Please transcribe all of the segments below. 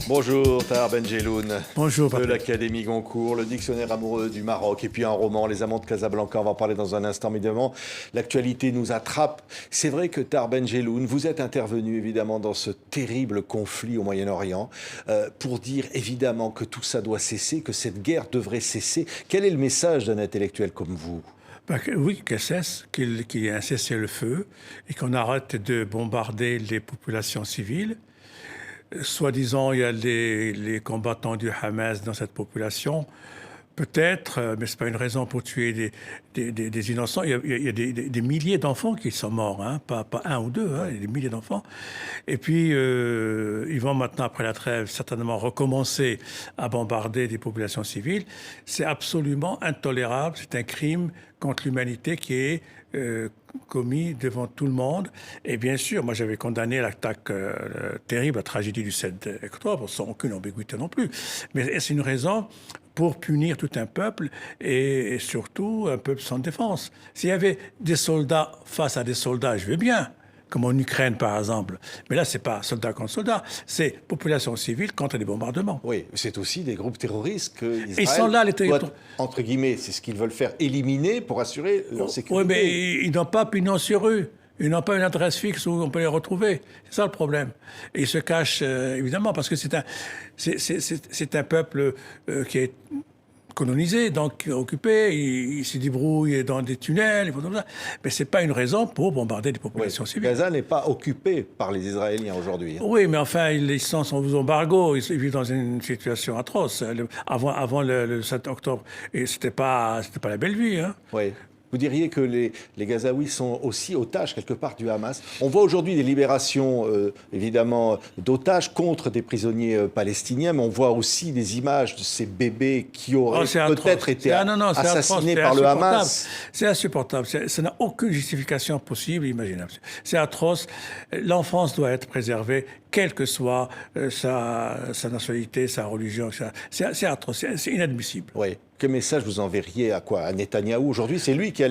Bonjour Tahar Benjeloun. Bonjour, de l'Académie Goncourt, le dictionnaire amoureux du Maroc et puis un roman, Les Amants de Casablanca. On va en parler dans un instant, évidemment. L'actualité nous attrape. C'est vrai que Tahar Benjeloun, vous êtes intervenu évidemment dans ce terrible conflit au Moyen-Orient pour dire évidemment que tout ça doit cesser, que cette guerre devrait cesser. Quel est le message d'un intellectuel comme vous ? Oui, qu'elle cesse, qu'il y ait un cessez-le-feu et qu'on arrête de bombarder les populations civiles. Soi-disant, il y a les combattants du Hamas dans cette population. Peut-être, mais ce n'est pas une raison pour tuer des innocents. Il y a des milliers d'enfants qui sont morts, hein, pas un ou deux, hein, il y a des milliers d'enfants. Et puis, ils vont maintenant, après la trêve, certainement recommencer à bombarder des populations civiles. C'est absolument intolérable, c'est un crime contre l'humanité qui est commis devant tout le monde. Et bien sûr, moi j'avais condamné l'attaque terrible, la tragédie du 7 octobre, sans aucune ambiguïté non plus. Mais c'est une raison pour punir tout un peuple et surtout un peuple sans défense. S'il y avait des soldats face à des soldats, je veux bien, comme en Ukraine par exemple. Mais là, c'est pas soldat contre soldat, c'est population civile contre des bombardements. Oui, c'est aussi des groupes terroristes que Israël ils sont là, les doit, entre guillemets, c'est ce qu'ils veulent faire, éliminer pour assurer leur sécurité. Oui, mais ils n'ont pas pignon sur rue. Ils n'ont pas une adresse fixe où on peut les retrouver. C'est ça le problème. Et ils se cachent, évidemment, parce que c'est un peuple qui est colonisé, donc occupé, ils se débrouillent dans des tunnels, mais ce n'est pas une raison pour bombarder des populations civiles. Gaza n'est pas occupé par les Israéliens aujourd'hui. Oui, mais enfin, ils sont sous embargo, ils vivent dans une situation atroce. Avant le 7 octobre, et c'était pas la belle vie. Hein. Oui. Vous diriez que les Gazaouis sont aussi otages, quelque part, du Hamas. On voit aujourd'hui des libérations, évidemment, d'otages contre des prisonniers palestiniens, mais on voit aussi des images de ces bébés qui auraient peut-être été assassinés par le Hamas. C'est insupportable. Ça n'a aucune justification possible, imaginable. C'est atroce. L'enfance doit être préservée, quelle que soit sa nationalité, sa religion. C'est atroce, c'est inadmissible. Oui. Quel message vous enverriez à quoi ? À Netanyahou ? Aujourd'hui, c'est lui qui a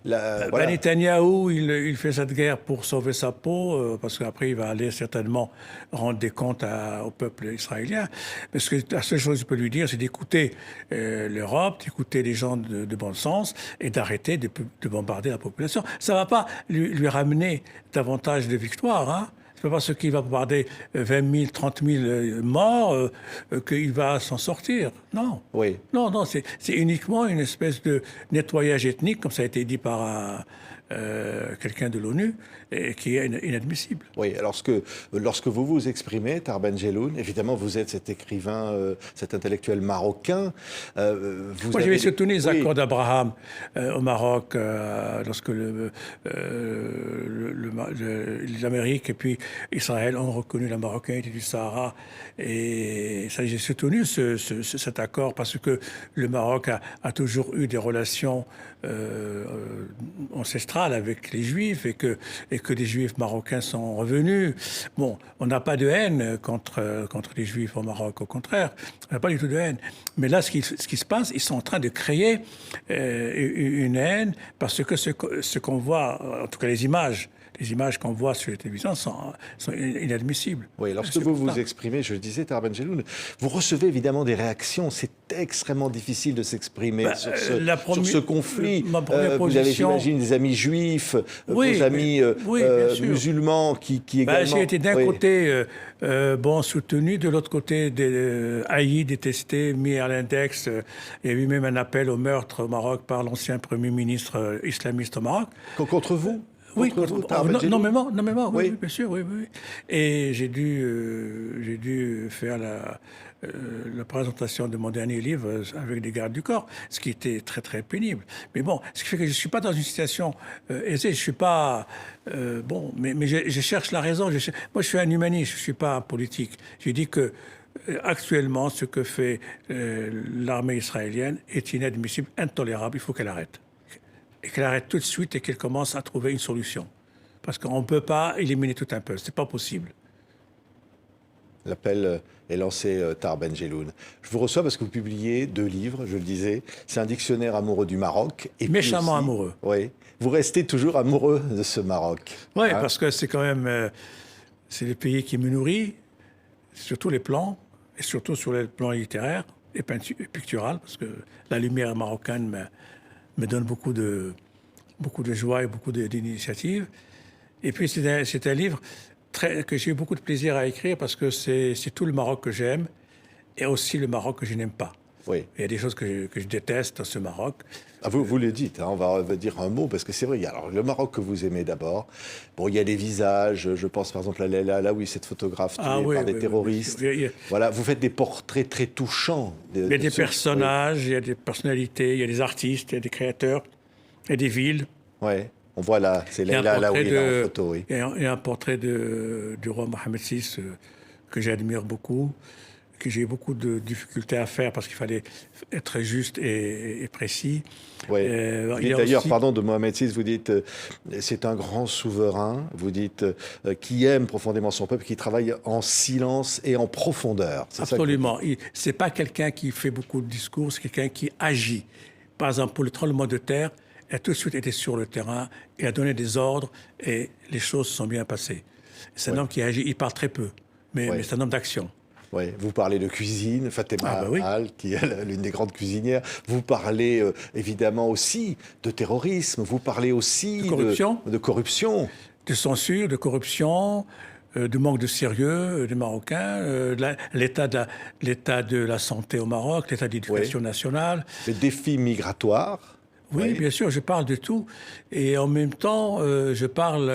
voilà. Netanyahou, il fait cette guerre pour sauver sa peau, parce qu'après, il va aller certainement rendre des comptes au peuple israélien. Parce que la seule chose que je peux lui dire, c'est d'écouter l'Europe, d'écouter les gens de bon sens et d'arrêter de bombarder la population. Ça ne va pas lui ramener davantage de victoires, hein. C'est pas parce qu'il va bombarder 20 000, 30 000 morts qu'il va s'en sortir. Non. Oui. Non, c'est uniquement une espèce de nettoyage ethnique, comme ça a été dit par quelqu'un de l'ONU, et qui est inadmissible. Oui, alors lorsque vous vous exprimez, Tahar Benjeloun, évidemment, vous êtes cet écrivain, cet intellectuel marocain. Moi, j'avais soutenu les accords d'Abraham au Maroc, lorsque l'Amérique et puis Israël ont reconnu la marocanité du Sahara. Et ça, j'ai soutenu cet accord parce que le Maroc a toujours eu des relations ancestrales avec les Juifs et que les Juifs marocains sont revenus. Bon, on n'a pas de haine contre les Juifs au Maroc, au contraire, on n'a pas du tout de haine. Mais là, ce qui se passe, ils sont en train de créer une haine parce que ce qu'on voit, en tout cas les images qu'on voit sur la télévision sont inadmissibles. Oui, lorsque vous vous exprimez, je le disais, Tahar Benjeloun, vous recevez évidemment des réactions. C'est extrêmement difficile de s'exprimer sur ce conflit. Vous avez, j'imagine, des amis juifs, vos amis musulmans qui également... J'ai été d'un côté soutenu, de l'autre côté haï, détesté, mis à l'index. Il y a eu même un appel au meurtre au Maroc par l'ancien Premier ministre islamiste au Maroc. Contre vous ? Oui, nommément, oui, bien sûr, oui. Et j'ai dû faire la présentation de mon dernier livre avec des gardes du corps, ce qui était très, très pénible. Mais bon, ce qui fait que je ne suis pas dans une situation aisée, je ne suis pas... mais je cherche la raison. Moi, je suis un humaniste, je ne suis pas un politique. J'ai dit que actuellement, ce que fait l'armée israélienne est inadmissible, intolérable, il faut qu'elle arrête. Et qu'elle arrête tout de suite et qu'elle commence à trouver une solution. Parce qu'on ne peut pas éliminer tout un peuple, ce n'est pas possible. L'appel est lancé, Tahar Benjeloun. Je vous reçois parce que vous publiez 2 livres, je le disais. C'est un dictionnaire amoureux du Maroc. Et méchamment amoureux. Oui. Vous restez toujours amoureux de ce Maroc. Oui, parce que c'est quand même... c'est le pays qui me nourrit, sur tous les plans. et surtout sur le plan littéraire et pictural, parce que la lumière marocaine me donne beaucoup de joie et beaucoup d'initiatives. Et puis c'est un livre que j'ai eu beaucoup de plaisir à écrire parce que c'est tout le Maroc que j'aime et aussi le Maroc que je n'aime pas. Oui. Il y a des choses que je déteste dans ce Maroc. Ah, vous le dites, hein, on va dire un mot, parce que c'est vrai, alors le Maroc que vous aimez d'abord, bon, il y a des visages, je pense par exemple à là oui, cette photographe tuée par des terroristes. Oui. Voilà, vous faites des portraits très touchants. Il y a des personnages, il y a des personnalités, il y a des artistes, il y a des créateurs, il y a des villes. Oui, on voit là, c'est là où il est là en photo, oui. Il y a un portrait du roi Mohamed VI que j'admire beaucoup, que j'ai eu beaucoup de difficultés à faire parce qu'il fallait être juste et précis. Oui. D'ailleurs, aussi... pardon, de Mohamed VI, vous dites c'est un grand souverain, vous dites qui aime profondément son peuple, qui travaille en silence et en profondeur. Absolument. C'est pas quelqu'un qui fait beaucoup de discours, c'est quelqu'un qui agit. Par exemple, pour le tremblement de terre, il a tout de suite été sur le terrain, il a donné des ordres et les choses se sont bien passées. C'est un homme qui agit, il parle très peu, mais c'est un homme d'action. Oui, vous parlez de cuisine, Fatema Al, qui est l'une des grandes cuisinières. Vous parlez évidemment aussi de terrorisme, vous parlez aussi de corruption. De censure, de corruption, de manque de sérieux des Marocains, l'état de la santé au Maroc, l'état d'éducation nationale. Les défis migratoires. Oui, bien sûr, je parle de tout. Et en même temps, je parle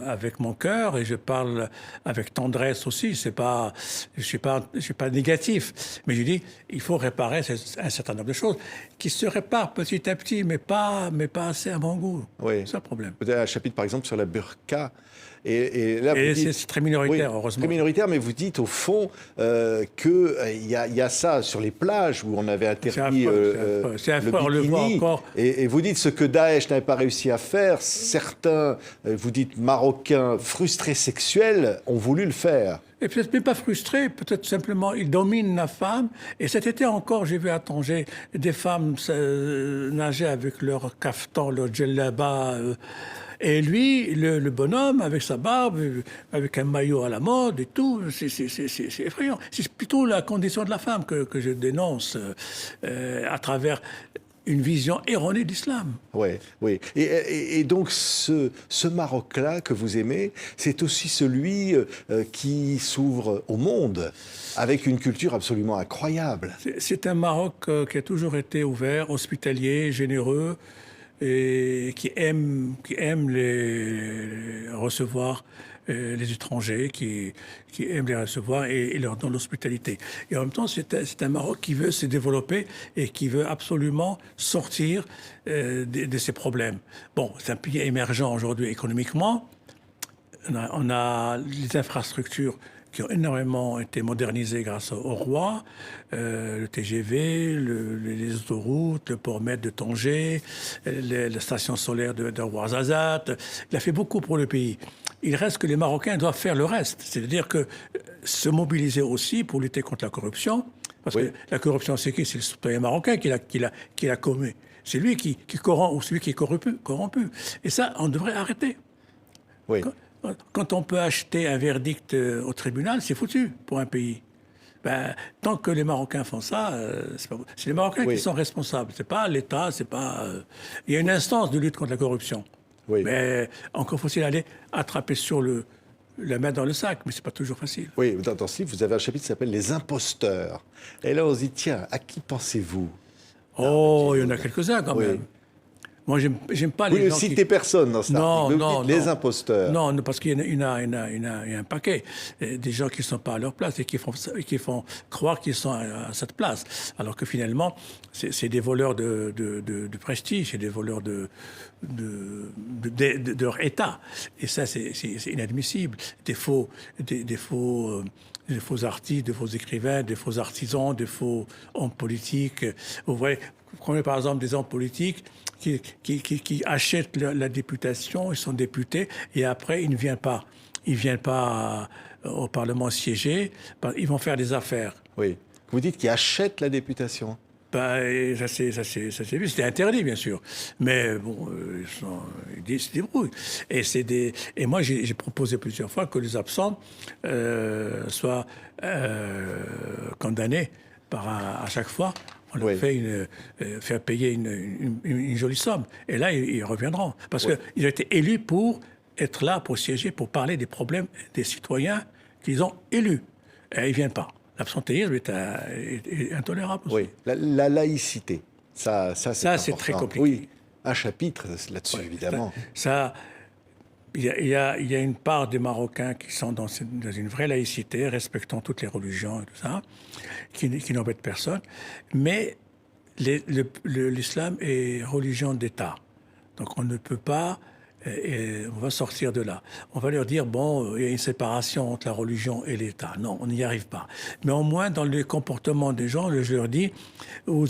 avec mon cœur et je parle avec tendresse aussi. Je ne suis pas négatif. Mais je dis, il faut réparer un certain nombre de choses qui se réparent petit à petit, mais pas assez à mon goût. Oui. C'est ça le problème. Peut-être un chapitre, par exemple, sur la burqa. Et là, c'est très minoritaire, heureusement. Très minoritaire, mais vous dites au fond qu'il y a ça sur les plages où on avait interdit le bikini. Et vous dites ce que Daesh n'avait pas réussi à faire, certains, vous dites marocains frustrés sexuels, ont voulu le faire. Et peut-être même pas frustrés, peut-être simplement ils dominent la femme. Et cet été encore, j'ai vu à Tanger des femmes nager avec leur caftan, leur djellaba. Et lui, le bonhomme, avec sa barbe, avec un maillot à la mode et tout, c'est effrayant. C'est plutôt la condition de la femme que je dénonce à travers une vision erronée de l'islam. Oui. Et donc, ce Maroc-là que vous aimez, c'est aussi celui qui s'ouvre au monde, avec une culture absolument incroyable. C'est un Maroc qui a toujours été ouvert, hospitalier, généreux, et qui aime recevoir les étrangers, qui aiment les recevoir et leur donne l'hospitalité. Et en même temps, c'est un Maroc qui veut se développer et qui veut absolument sortir de ses problèmes. Bon, c'est un pays émergent aujourd'hui économiquement. On a les infrastructures qui ont énormément été modernisées grâce au roi, le TGV, les autoroutes, le port maître de Tanger, la station solaire de Ouarzazate. Il a fait beaucoup pour le pays. Il reste que les Marocains doivent faire le reste, c'est-à-dire que se mobiliser aussi pour lutter contre la corruption, parce que la corruption, c'est qui? C'est le citoyen marocain qui l'a commis. C'est lui qui corrompt ou celui qui est corrompu. Et ça, on devrait arrêter. Oui. Quand on peut acheter un verdict au tribunal, c'est foutu pour un pays. Tant que les Marocains font ça, c'est les Marocains qui sont responsables. C'est pas l'État, c'est pas. Il y a une instance de lutte contre la corruption. Oui. Mais encore faut-il aller attraper sur la main dans le sac, mais c'est pas toujours facile. Oui, dans ce livre, vous avez un chapitre qui s'appelle Les imposteurs. Et là, on se dit, tiens, à qui pensez-vous? Oh, il y en a quelques-uns quand même. Moi, j'aime pas les gens qui... Vous ne citez personne dans cet article. Non. Les imposteurs. Non, parce qu'il y a un paquet. Des gens qui ne sont pas à leur place et qui font croire qu'ils sont à cette place. Alors que finalement, c'est des voleurs de prestige, c'est des voleurs de leur état. Et ça, c'est inadmissible. Des faux artistes, des faux écrivains, des faux artisans, des faux hommes politiques. Vous voyez, prenez par exemple des hommes politiques qui achètent la députation, ils sont députés, et après, ils ne viennent pas. Ils ne viennent pas au Parlement siéger, ils vont faire des affaires. Oui. Vous dites qu'ils achètent la députation? Ben, ça s'est vu, c'était interdit, bien sûr. Mais bon, ils se débrouillent. Et moi, j'ai proposé plusieurs fois que les absents soient condamnés à chaque fois. On leur fait faire payer une jolie somme. Et là, ils reviendront. Parce qu'ils ont été élus pour être là, pour siéger, pour parler des problèmes des citoyens qu'ils ont élus. Et ils ne viennent pas. L'absentéisme est intolérable aussi. Oui, la laïcité, ça c'est très compliqué. Oui, un chapitre là-dessus, évidemment. Il y a une part des Marocains qui sont dans une vraie laïcité, respectant toutes les religions et tout ça, qui n'embêtent personne. Mais l'islam est religion d'État. Donc on ne peut pas... Et on va sortir de là. On va leur dire, bon, il y a une séparation entre la religion et l'État. Non, on n'y arrive pas. Mais au moins, dans le comportement des gens, je leur dis, vous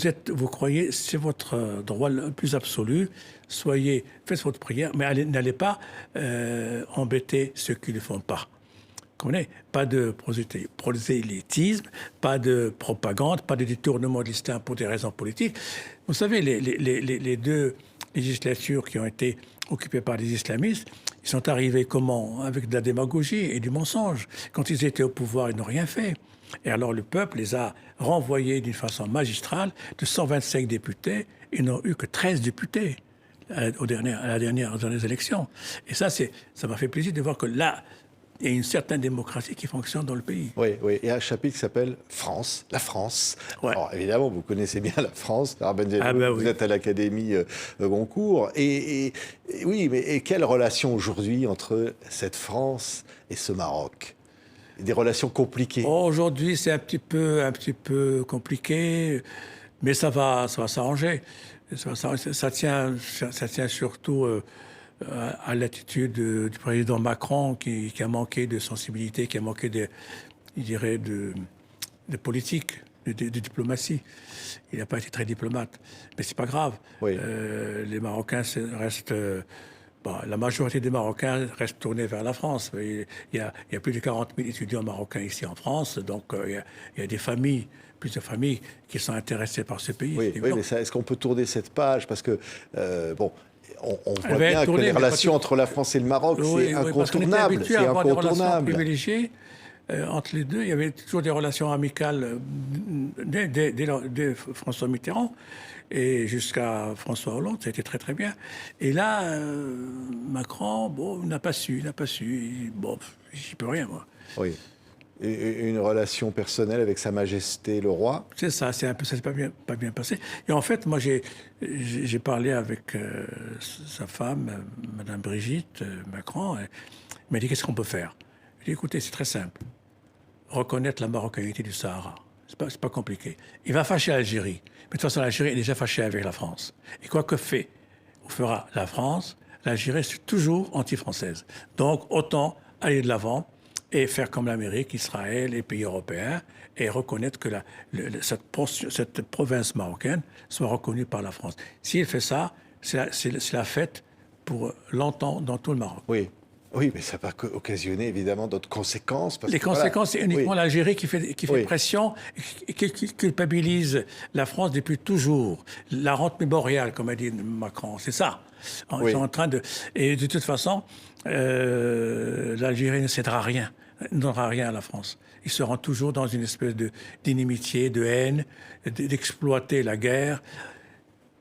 croyez, c'est votre droit le plus absolu, faites votre prière, mais n'allez pas embêter ceux qui ne le font pas. Pas de prosélytisme, pas de propagande, pas de détournement de l'islam pour des raisons politiques. Vous savez, les deux législatures qui ont été occupées par les islamistes, ils sont arrivés comment? Avec de la démagogie et du mensonge. Quand ils étaient au pouvoir, ils n'ont rien fait. Et alors le peuple les a renvoyés d'une façon magistrale. De 125 députés, ils n'ont eu que 13 députés aux dernières élections. Et ça m'a fait plaisir de voir que là, il y a une certaine démocratie qui fonctionne dans le pays. Oui, oui. Il y a un chapitre qui s'appelle France, la France. Ouais. Alors, évidemment, vous connaissez bien la France. Vous êtes à l'Académie Goncourt. Et oui, mais quelle relation aujourd'hui entre cette France et ce Maroc? Des relations compliquées. Aujourd'hui, c'est un petit peu compliqué, mais ça va s'arranger. Ça tient surtout à l'attitude du président Macron qui a manqué de sensibilité, qui a manqué de politique, de diplomatie. Il n'a pas été très diplomate. Mais c'est pas grave. Oui. Les Marocains restent... la majorité des Marocains restent tournés vers la France. Il y a plus de 40 000 étudiants marocains ici en France. Donc, il y a plusieurs familles qui sont intéressées par ce pays. Oui, mais est-ce qu'on peut tourner cette page? Parce que, on voit bien que les relations entre la France et le Maroc, c'est incontournable. C'est incontournable. Des relations privilégiées entre les deux. Il y avait toujours des relations amicales dès François Mitterrand et jusqu'à François Hollande. Ça a été très très bien. Et là, Macron, n'a pas su. Bon, j'y peux rien, moi. Oui. Une relation personnelle avec Sa Majesté le Roi. C'est ça, ça s'est pas bien passé. Et en fait, moi, j'ai parlé avec sa femme, Madame Brigitte Macron. Elle m'a dit, qu'est-ce qu'on peut faire? J'ai dit, écoutez, c'est très simple. Reconnaître la marocanité du Sahara. C'est pas compliqué. Il va fâcher l'Algérie. Mais de toute façon, l'Algérie est déjà fâchée avec la France. Et quoi que fera la France, l'Algérie, c'est toujours anti-française. Donc, autant aller de l'avant et faire comme l'Amérique, Israël, les pays européens, et reconnaître que cette province marocaine soit reconnue par la France. S'il fait ça, c'est la fête pour longtemps dans tout le Maroc. Oui. Oui, mais ça va occasionner évidemment d'autres conséquences. Les conséquences, c'est uniquement l'Algérie qui fait pression et qui culpabilise la France depuis toujours. La rente mémoriale, comme a dit Macron, c'est ça. Ils sont en train de... Et de toute façon, l'Algérie ne cédera rien, ne donnera rien à la France. Ils seront toujours dans une espèce d'inimitié, de haine, d'exploiter la guerre.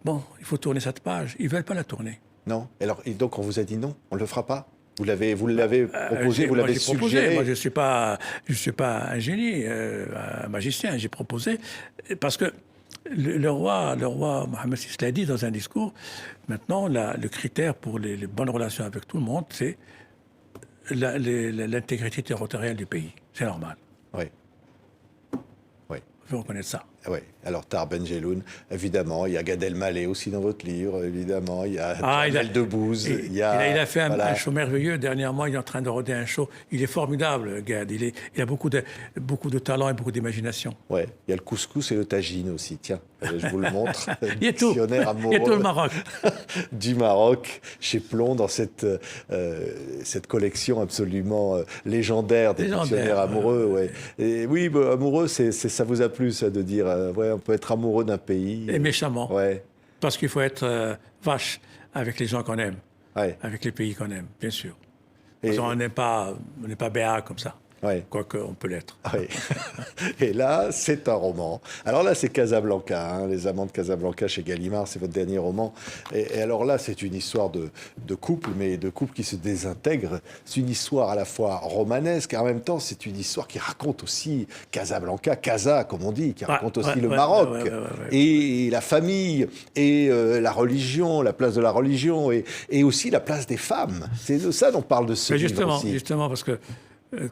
Bon, il faut tourner cette page. Ils ne veulent pas la tourner. Non. Alors, et donc, on vous a dit non, on ne le fera pas? Vous l'avez proposé, vous l'avez suggéré. Moi, je suis pas un génie, un magicien. J'ai proposé parce que le roi Mohamed VI l'a dit dans un discours. Maintenant, le critère pour les bonnes relations avec tout le monde, c'est l'intégrité territoriale du pays. C'est normal. Oui. Oui. Il faut reconnaître ça. Oui. Alors, Tahar Ben Jelloun, évidemment, il y a Gad Elmaleh aussi dans votre livre, évidemment, il y a Jamel Debbouze. Il a fait un show merveilleux. Dernièrement, il est en train de roder un show. Il est formidable, Gad. Il a beaucoup de talent et beaucoup d'imagination. Oui, il y a le couscous et le tagine aussi. Tiens, je vous le montre. Il y a tout. Il y a tout le Maroc. Du Maroc, chez Plon, dans cette collection absolument légendaire des dictionnaires amoureux. Ouais. Et oui, amoureux, ça vous a plu, ça, de dire ouais, on peut être amoureux d'un pays. Et méchamment. Ouais, Parce qu'il faut être vache avec les gens qu'on aime, ouais, avec les pays qu'on aime, bien sûr. Et- Parce qu'on n'est pas béat comme ça. ouais. Quoique, on peut l'être. Oui. Et là, c'est un roman. Alors là, c'est Casablanca, hein, Les Amants de Casablanca chez Gallimard, c'est votre dernier roman. Et alors là, c'est une histoire de couple, mais de couple qui se désintègre. C'est une histoire à la fois romanesque, et en même temps, c'est une histoire qui raconte aussi Casablanca, Casa, comme on dit, qui raconte aussi le Maroc, et la famille, et la religion, la place de la religion, et aussi la place des femmes. C'est de ça dont parle de ce Mais livre aussi. justement, parce que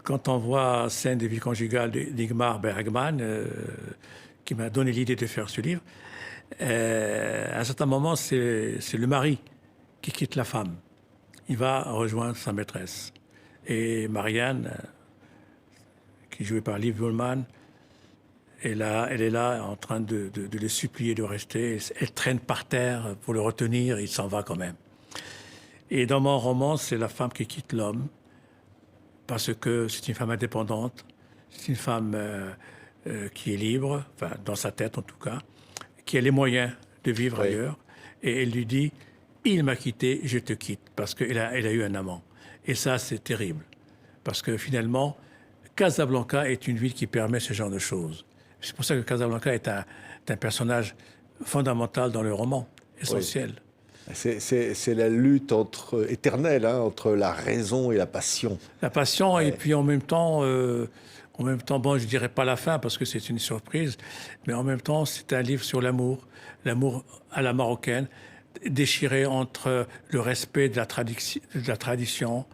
quand on voit Scène de vie conjugale d'Igmar Bergman, qui m'a donné l'idée de faire ce livre, à un certain moment, c'est le mari qui quitte la femme. Il va rejoindre sa maîtresse. Et Marianne, qui est jouée par Liv Ullmann, elle est là en train de le supplier de rester. Elle traîne par terre pour le retenir, il s'en va quand même. Et dans mon roman, c'est la femme qui quitte l'homme, parce que c'est une femme indépendante, c'est une femme qui est libre, enfin dans sa tête en tout cas, qui a les moyens de vivre Oui. ailleurs. Et elle lui dit, il m'a quitté, je te quitte, parce qu'elle a eu un amant. Et ça, c'est terrible, parce que finalement, Casablanca est une ville qui permet ce genre de choses. C'est pour ça que Casablanca est un personnage fondamental dans le roman, essentiel. C'est la lutte éternelle hein, entre la raison et la passion. La passion, et puis en même temps, bon, je dirais pas la fin parce que c'est une surprise, mais en même temps, c'est un livre sur l'amour, l'amour à la marocaine, déchiré entre le respect de la tradition,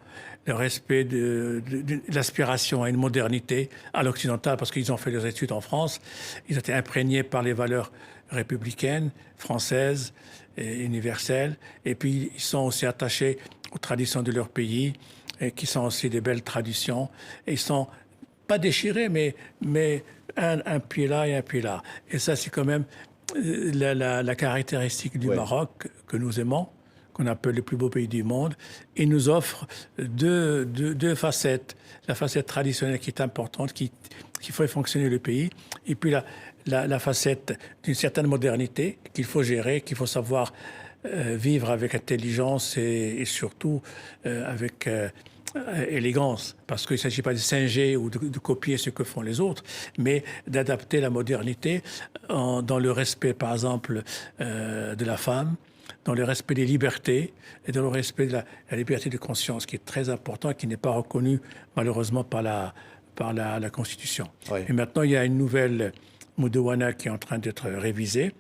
le respect de l'aspiration à une modernité à l'occidental, parce qu'ils ont fait leurs études en France, ils étaient imprégnés par les valeurs républicaines, françaises, et universelles, et puis ils sont aussi attachés aux traditions de leur pays, et qui sont aussi des belles traditions, et ils sont pas déchirés, mais un pied là et un pied là. Et ça, c'est quand même la caractéristique du Maroc que nous aimons, qu'on appelle le plus beau pays du monde. Il nous offre deux facettes. La facette traditionnelle qui est importante, qui fait fonctionner le pays, et puis la facette d'une certaine modernité qu'il faut gérer, qu'il faut savoir vivre avec intelligence et surtout avec élégance, parce qu'il ne s'agit pas de singer ou de copier ce que font les autres, mais d'adapter la modernité dans le respect, par exemple, de la femme, dans le respect des libertés et dans le respect de la liberté de conscience, qui est très important et qui n'est pas reconnu malheureusement par la Constitution. Oui. Et maintenant, il y a une nouvelle Moudawana qui est en train d'être révisée.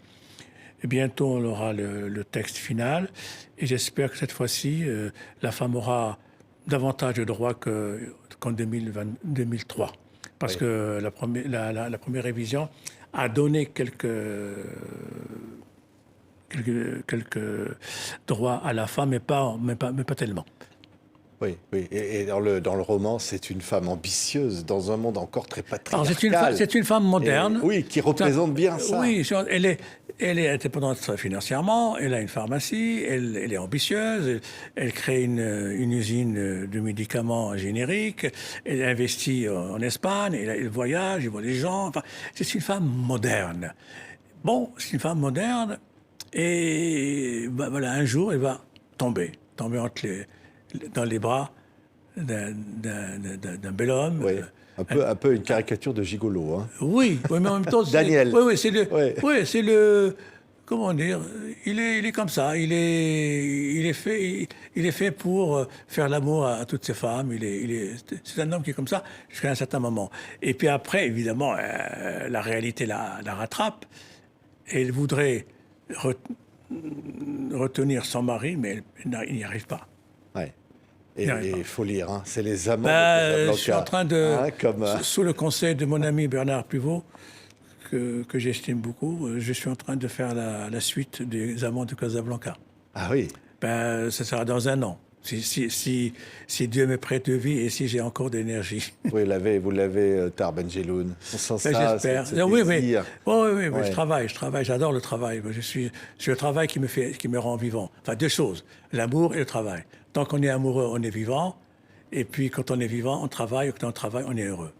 Et bientôt, on aura le texte final. Et j'espère que cette fois-ci, la femme aura davantage de droits qu'en 2003. Parce que la première révision a donné quelques droits à la femme, mais pas tellement. Oui, oui. Et dans le roman, c'est une femme ambitieuse dans un monde encore très patriarcal. Alors, c'est une femme moderne. Oui, qui représente bien ça. Oui, elle est indépendante financièrement, elle a une pharmacie, elle est ambitieuse, elle crée une usine de médicaments génériques, elle investit en Espagne, elle voyage, elle voit les gens. Enfin, c'est une femme moderne. Bon, c'est une femme moderne, et voilà, un jour, elle va tomber dans les bras d'un bel homme. Oui. Un peu une caricature de gigolo. Hein. Oui, mais en même temps... Daniel. Oui, c'est le... Comment dire? Il est comme ça. Il est fait pour faire l'amour à toutes ces femmes. C'est un homme qui est comme ça jusqu'à un certain moment. Et puis après, évidemment, la réalité la rattrape. Et elle voudrait retenir son mari, mais il n'y arrive pas. Ouais. Et il faut lire, hein. C'est Les Amants de Casablanca. Je suis en train de, hein, sous le conseil de mon ami Bernard Pivot, que j'estime beaucoup, je suis en train de faire la suite des Amants de Casablanca. Ah oui. Ça sera dans un an. Si Dieu me prête de vie et si j'ai encore d'énergie. Vous l'avez, Tar Benjeloun. On sent ça, j'espère. Oui, je travaille, j'adore le travail. C'est le travail qui me rend vivant. Enfin, deux choses, l'amour et le travail. Tant qu'on est amoureux, on est vivant. Et puis, quand on est vivant, on travaille. Quand on travaille, on est heureux.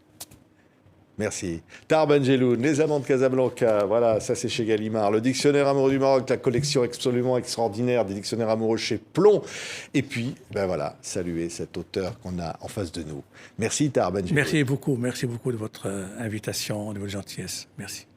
Merci. Tahar Benjeloun, Les Amants de Casablanca, voilà, ça c'est chez Gallimard. Le dictionnaire amoureux du Maroc, la collection absolument extraordinaire des dictionnaires amoureux chez Plomb. Et puis, ben voilà, saluer cet auteur qu'on a en face de nous. Merci Tahar Benjeloun. Merci beaucoup de votre invitation, de votre gentillesse. Merci.